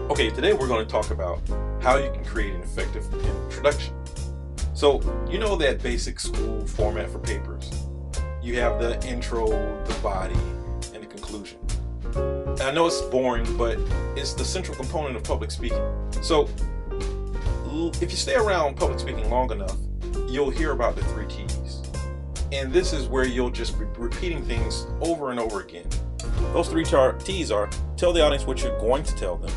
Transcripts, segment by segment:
Okay, today we're going to talk about how you can create an effective introduction. So, you know that basic school format for papers. You have the intro, the body, and the conclusion. And I know it's boring, but it's the central component of public speaking. So, if you stay around public speaking long enough, you'll hear about the 3 T's. And this is where you'll just be repeating things over and over again. Those 3 T's are: tell the audience what you're going to tell them,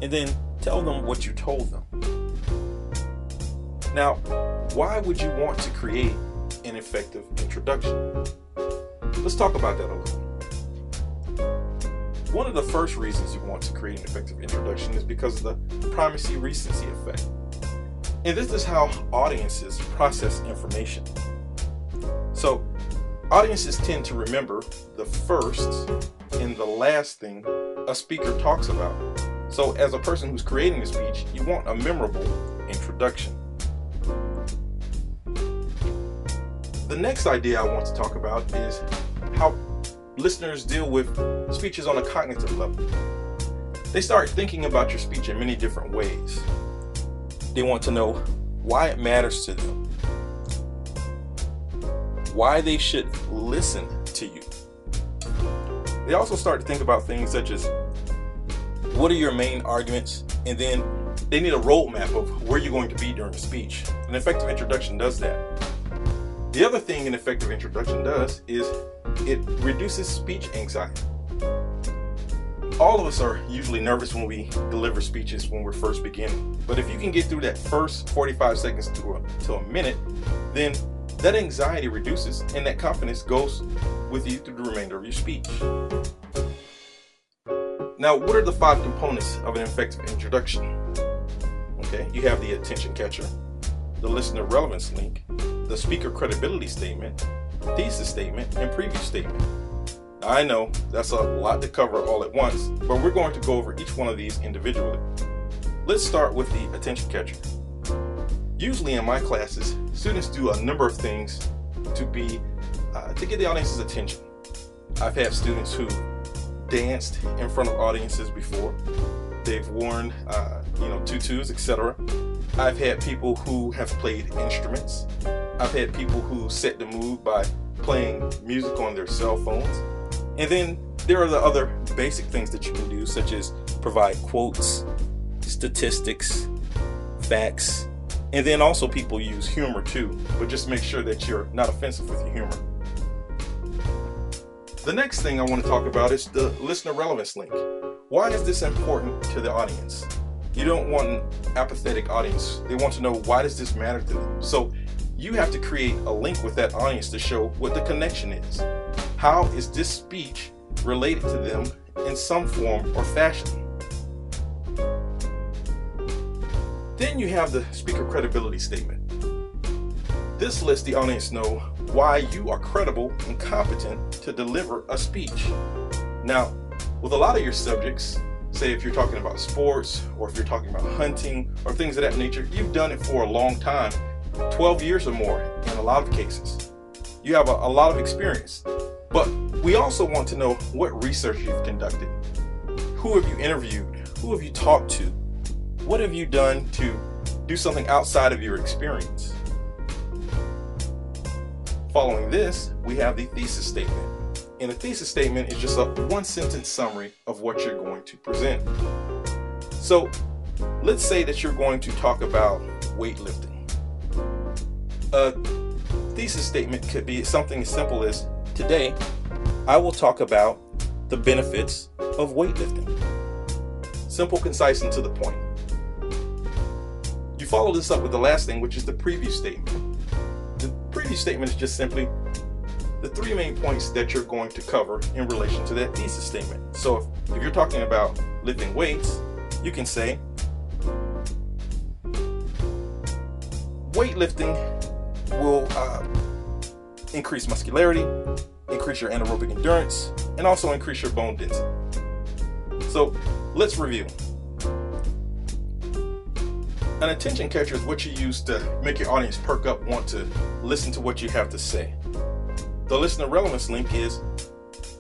and then tell them what you told them. Now, why would you want to create an effective introduction? Let's talk about that a little. One of the first reasons you want to create an effective introduction is because of the primacy recency effect. And this is how audiences process information. So, audiences tend to remember the first and the last thing a speaker talks about. So as a person who's creating a speech, you want a memorable introduction. The next idea I want to talk about is how listeners deal with speeches on a cognitive level. They start thinking about your speech in many different ways. They want to know why it matters to them, why they should listen to you. They also start to think about things such as, what are your main arguments? And then they need a roadmap of where you're going to be during the speech. An effective introduction does that. The other thing an effective introduction does is it reduces speech anxiety. All of us are usually nervous when we deliver speeches when we're first beginning. But if you can get through that first 45 seconds to a minute, then that anxiety reduces and that confidence goes with you through the remainder of your speech. Now, what are the 5 components of an effective introduction? Okay, you have the attention catcher, the listener relevance link, the speaker credibility statement, thesis statement, and preview statement. Now, I know that's a lot to cover all at once, but we're going to go over each one of these individually. Let's start with the attention catcher. Usually in my classes, students do a number of things to get the audience's attention. I've had students who danced in front of audiences before. They've worn, tutus, etc. I've had people who have played instruments. I've had people who set the mood by playing music on their cell phones. And then there are the other basic things that you can do, such as provide quotes, statistics, facts, and then also people use humor too, but just make sure that you're not offensive with your humor. The next thing I want to talk about is the listener relevance link. Why is this important to the audience? You don't want an apathetic audience. They want to know, why does this matter to them? So you have to create a link with that audience to show what the connection is. How is this speech related to them in some form or fashion? Then you have the speaker credibility statement. This lets the audience know why you are credible and competent to deliver a speech. Now, with a lot of your subjects, say if you're talking about sports, or if you're talking about hunting, or things of that nature, you've done it for a long time, 12 years or more in a lot of cases. You have a lot of experience. But we also want to know what research you've conducted. Who have you interviewed? Who have you talked to? What have you done to do something outside of your experience? Following this, we have the thesis statement. And the thesis statement is just a 1-sentence summary of what you're going to present. So let's say that you're going to talk about weightlifting. A thesis statement could be something as simple as, today, I will talk about the benefits of weightlifting. Simple, concise, and to the point. You follow this up with the last thing, which is the preview statement. The preview statement is just simply the 3 main points that you're going to cover in relation to that thesis statement. So if you're talking about lifting weights, you can say, weightlifting will increase muscularity, increase your anaerobic endurance, and also increase your bone density. So let's review. An attention catcher is what you use to make your audience perk up, want to listen to what you have to say. The listener relevance link is,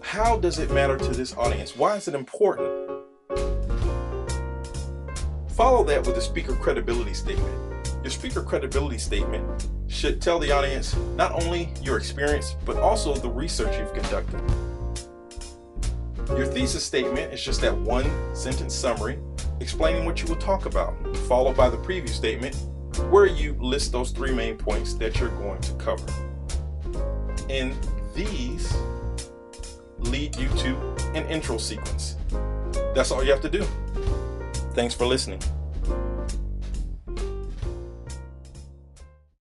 how does it matter to this audience? Why is it important? Follow that with a speaker credibility statement. Your speaker credibility statement should tell the audience not only your experience, but also the research you've conducted. Your thesis statement is just that one sentence summary explaining what you will talk about, followed by the preview statement where you list those 3 main points that you're going to cover. And these lead you to an intro sequence. That's all you have to do. Thanks for listening.